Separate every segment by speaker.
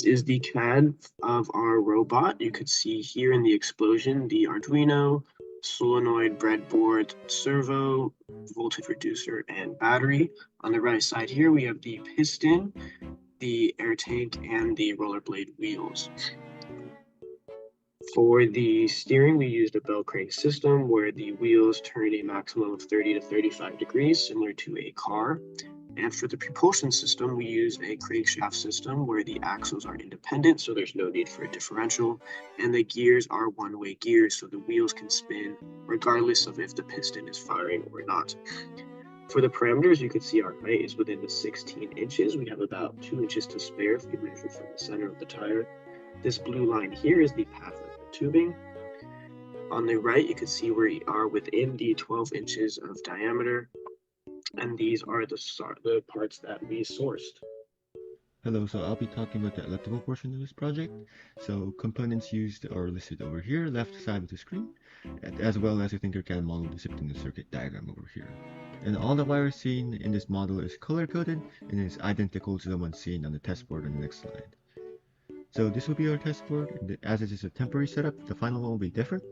Speaker 1: Is the CAD of our robot. You could see here in the explosion the Arduino, solenoid, breadboard, servo, voltage reducer, and battery. On the right side here, we have the piston, the air tank, and the rollerblade wheels. For the steering, we used a bell crank system where the wheels turn a maximum of 30 to 35 degrees, similar to a car. And for the propulsion system, we use a crankshaft system where the axles are independent, so there's no need for a differential, and the gears are one-way gears, so the wheels can spin regardless of if the piston is firing or not. For the parameters, you can see our height is within the 16 inches. We have about 2 inches to spare if you measure from the center of the tire. This blue line here is the path of the tubing. On the right, you can see we are within the 12 inches of diameter, and these are the parts that we sourced.
Speaker 2: Hello, so I'll be talking about the electrical portion of this project. So components used are listed over here, left side of the screen, as well as a Tinkercad model depicting the circuit diagram over here. And all the wires seen in this model is color-coded and is identical to the one seen on the test board on the next slide. So this will be our test board, and as it is a temporary setup, the final one will be different,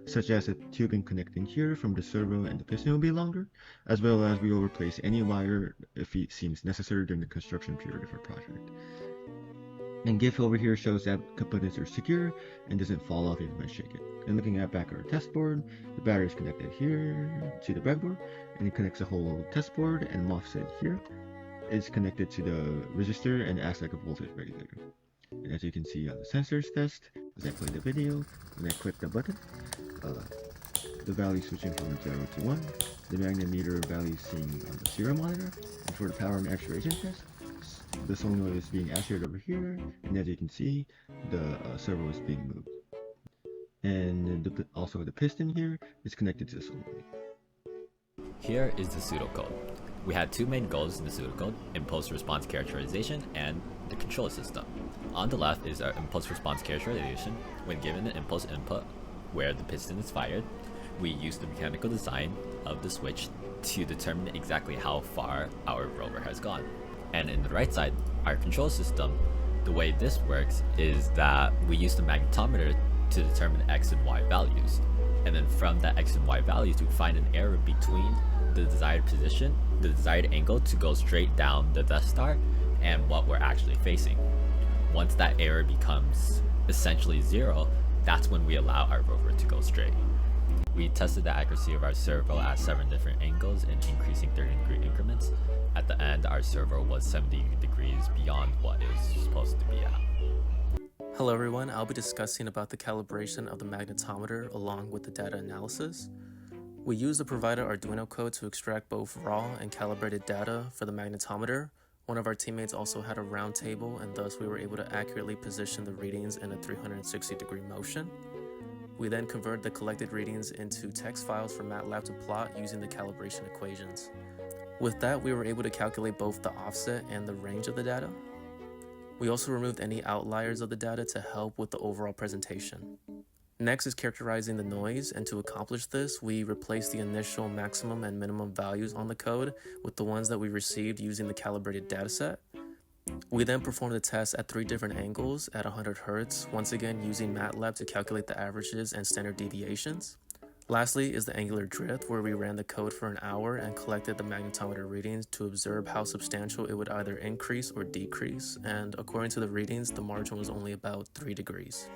Speaker 2: such as the tubing connecting here from the servo and the piston will be longer, as well as we will replace any wire if it seems necessary during the construction period of our project. And GIF over here shows that components are secure and doesn't fall off if you shake it. And looking at back our test board, the battery is connected here to the breadboard, and it connects the whole test board, and MOSFET here is connected to the resistor and acts like a voltage regulator. And as you can see on the sensors test, as I play the video, when I click the button, the value switching from 0 to 1, the magnetometer value seen on the serial monitor, and for the power and actuation test, the solenoid is being actuated over here, and as you can see, the servo is being moved. And also the piston here is connected to the solenoid.
Speaker 3: Here is the pseudocode. We had two main goals in the pseudocode: impulse response characterization and the control system. On the left is our impulse response characterization. When given an impulse input where the piston is fired, we use the mechanical design of the switch to determine exactly how far our rover has gone. And in the right side, our control system, the way this works is that we use the magnetometer to determine X and Y values. And then from that X and Y values, we find an error between the desired position, the desired angle to go straight down the Death Star, and what we're actually facing. Once that error becomes essentially zero, that's when we allow our rover to go straight. We tested the accuracy of our servo at 7 different angles in increasing 30-degree increments. At the end, our servo was 70 degrees beyond what it was supposed to be at.
Speaker 4: Hello everyone, I'll be discussing about the calibration of the magnetometer along with the data analysis. We use the provided Arduino code to extract both raw and calibrated data for the magnetometer. One of our teammates also had a round table, and thus we were able to accurately position the readings in a 360-degree motion. We then convert the collected readings into text files for MATLAB to plot using the calibration equations. With that, we were able to calculate both the offset and the range of the data. We also removed any outliers of the data to help with the overall presentation. Next is characterizing the noise, and to accomplish this, we replaced the initial maximum and minimum values on the code with the ones that we received using the calibrated dataset. We then performed the test at 3 different angles at 100 Hz, once again using MATLAB to calculate the averages and standard deviations. Lastly is the angular drift, where we ran the code for an hour and collected the magnetometer readings to observe how substantial it would either increase or decrease, and according to the readings, the margin was only about 3 degrees.